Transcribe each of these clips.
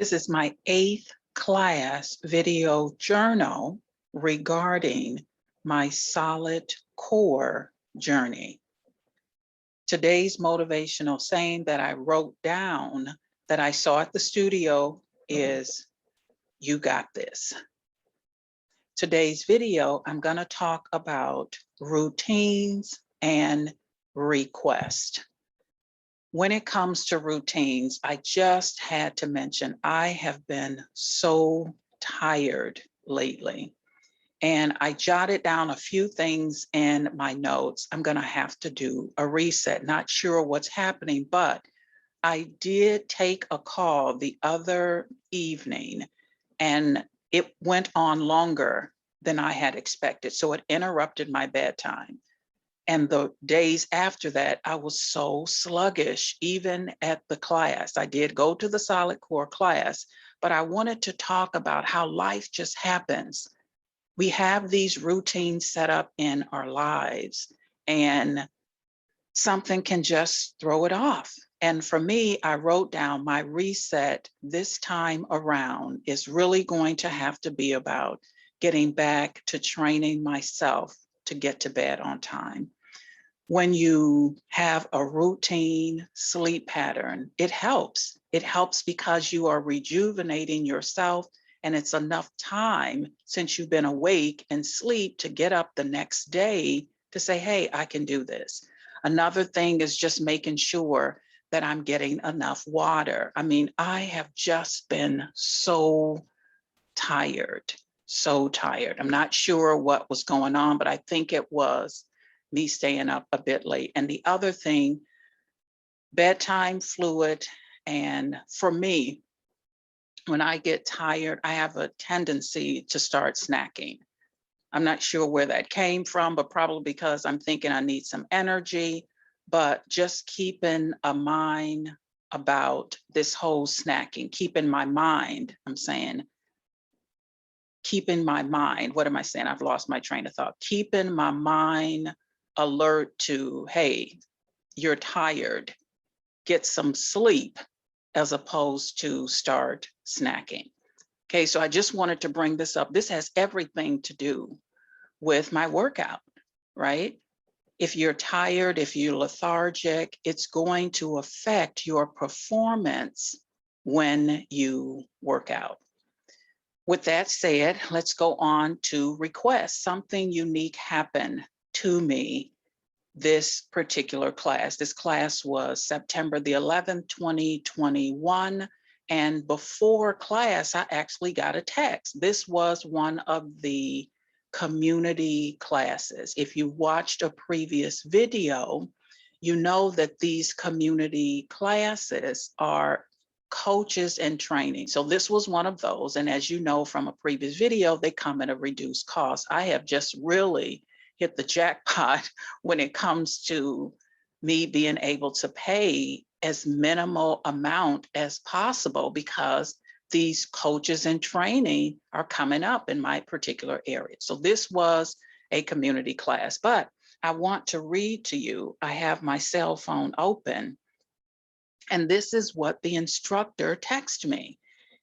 This is my 8th class video journal regarding my solid core journey. Today's motivational saying that I wrote down that I saw at the studio is, "You got this." Today's video, I'm going to talk about routines and request. When it comes to routines, I just had to mention, I have been so tired lately. And I jotted down a few things in my notes. I'm going to have to do a reset. Not sure what's happening, but I did take a call the other evening and it went on longer than I had expected. So it interrupted my bedtime. And the days after that, I was so sluggish, even at the class. I did go to the solid core class, but I wanted to talk about how life just happens. We have these routines set up in our lives, and something can just throw it off. And for me, I wrote down my reset this time around is really going to have to be about getting back to training myself to get to bed on time. When you have a routine sleep pattern, it helps. It helps because you are rejuvenating yourself, and it's enough time since you've been awake and sleep to get up the next day to say, hey, I can do this. Another thing is just making sure that I'm getting enough water. I mean, I have just been so tired, so tired. I'm not sure what was going on, but I think it was me staying up a bit late. And the other thing, bedtime fluid. And for me, when I get tired, I have a tendency to start snacking. I'm not sure where that came from, but probably because I'm thinking I need some energy, but just keeping a mind about this whole snacking, keeping my mind, keeping my mind, what am I saying? I've lost my train of thought. Keeping my mind alert to, hey, you're tired, get some sleep, as opposed to start snacking. Okay, so I just wanted to bring this up. This has everything to do with my workout, right? If you're tired, if you're lethargic, it's going to affect your performance when you work out. With that said, let's go on to requests. Something unique happened to me this particular class. This class was September the 11th, 2021. And before class, I actually got a text. This was one of the community classes. If you watched a previous video, you know that these community classes are coaches and training. So this was one of those. And as you know from a previous video, they come at a reduced cost. I have just really hit the jackpot when it comes to me being able to pay as minimal amount as possible, because these coaches and training are coming up in my particular area. So this was a community class, but I want to read to you. I have my cell phone open, and this is what the instructor texted me.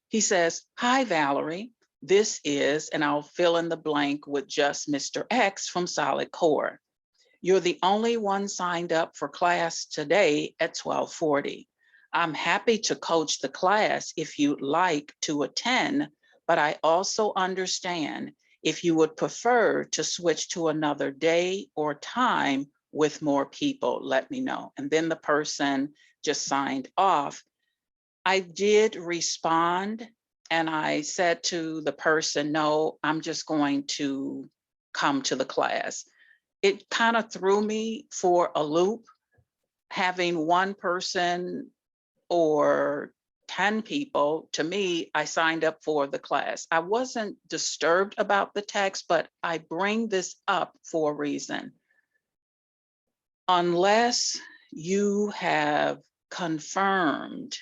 He says, "Hi, Valerie. This is," and I'll fill in the blank with just Mr. X from Solid Core. "You're the only one signed up for class today at 12:40. I'm happy to coach the class if you'd like to attend, but I also understand if you would prefer to switch to another day or time with more people, let me know." And then the person just signed off. I did respond, and I said to the person, no, I'm just going to come to the class. It kind of threw me for a loop, having one person or 10 people. To me, I signed up for the class. I wasn't disturbed about the text, but I bring this up for a reason. Unless you have confirmed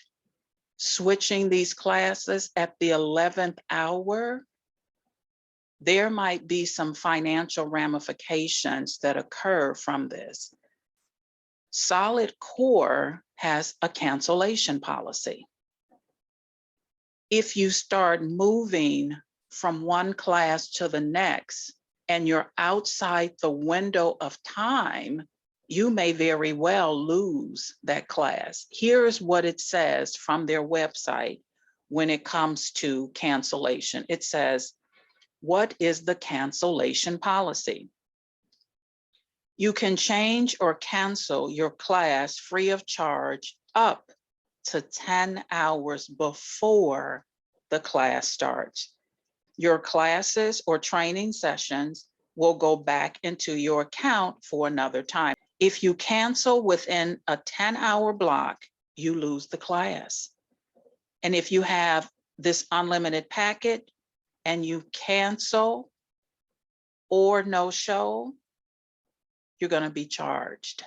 switching these classes at the 11th hour, there might be some financial ramifications that occur from this. Solid Core has a cancellation policy. If you start moving from one class to the next and you're outside the window of time, you may very well lose that class. Here's what it says from their website when it comes to cancellation. It says, what is the cancellation policy? You can change or cancel your class free of charge up to 10 hours before the class starts. Your classes or training sessions will go back into your account for another time. If you cancel within a 10-hour block, you lose the class. And if you have this unlimited packet and you cancel or no show, you're going to be charged.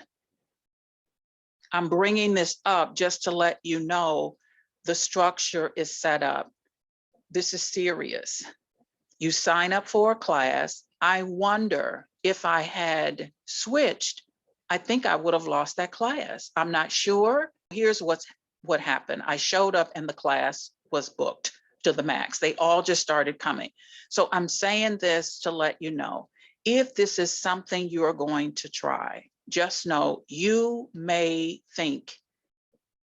I'm bringing this up just to let you know the structure is set up. This is serious. You sign up for a class. I wonder if I had switched, I think I would have lost that class. I'm not sure. Here's what happened. I showed up and the class was booked to the max. They all just started coming. So I'm saying this to let you know, if this is something you're going to try, just know you may think,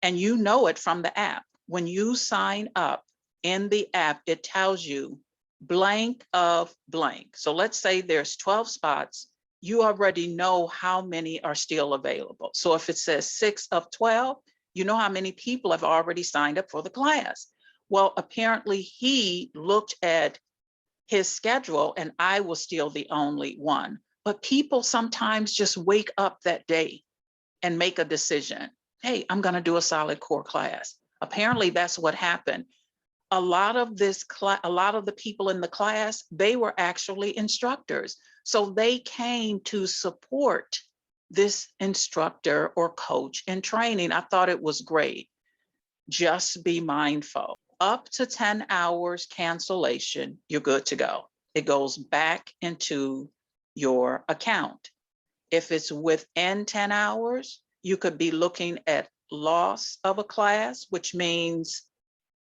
and you know it from the app, when you sign up in the app, it tells you blank of blank. So let's say there's 12 spots, you already know how many are still available. So if it says 6 of 12, you know how many people have already signed up for the class. Well, apparently he looked at his schedule and I was still the only one. But people sometimes just wake up that day and make a decision. Hey, I'm going to do a solid core class. Apparently that's what happened. A lot of the people in the class, they were actually instructors. So they came to support this instructor or coach in training. I thought it was great. Just be mindful. Up to 10 hours cancellation, you're good to go. It goes back into your account. If it's within 10 hours, you could be looking at loss of a class, which means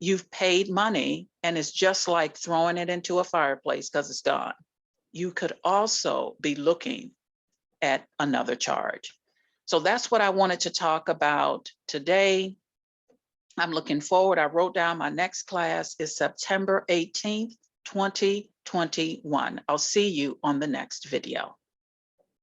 you've paid money and it's just like throwing it into a fireplace because it's gone. You could also be looking at another charge. So that's what I wanted to talk about today. I'm looking forward. I wrote down my next class is September 18th, 2021. I'll see you on the next video.